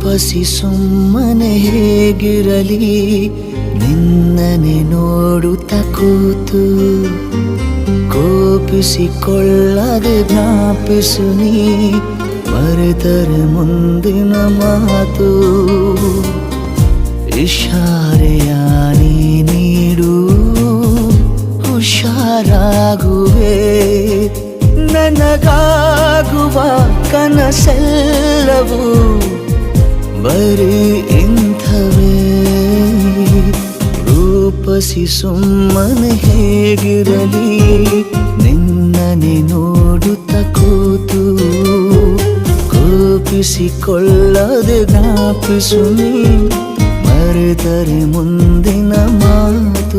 ರೂಪಸಿ ಸುಮ್ಮನೆ ಹೇಗಿರಲಿ ನಿನ್ನನೆ ನೋಡುತ್ತ ಕೂತು ಕೋಪಿಸಿಕೊಳ್ಳದೆ ಜ್ಞಾಪಿಸು ನೀ ಮರೆತರೆ ಮುಂದಿನ ಮಾತು ಇಶಾರೆಯ ನೀ ನೀಡು ಹುಷಾರಾಗುವೆ ನನಗಾಗುವ ಕನಸೆಲ್ಲವೂ ಬರೀ ಇಂಥವೇ ರೂಪಸಿ ಸುಮ್ಮನೆ ಹೇಗಿರಲಿ ನಿನ್ನನೆ ನೋಡುತ್ತ ಕೂತು ಕೋಪಿಸಿಕೊಳ್ಳದೆ ಜ್ಞಾಪಿಸು ನೀ ಮರೆತರೆ ಮುಂದಿನ ಮಾತು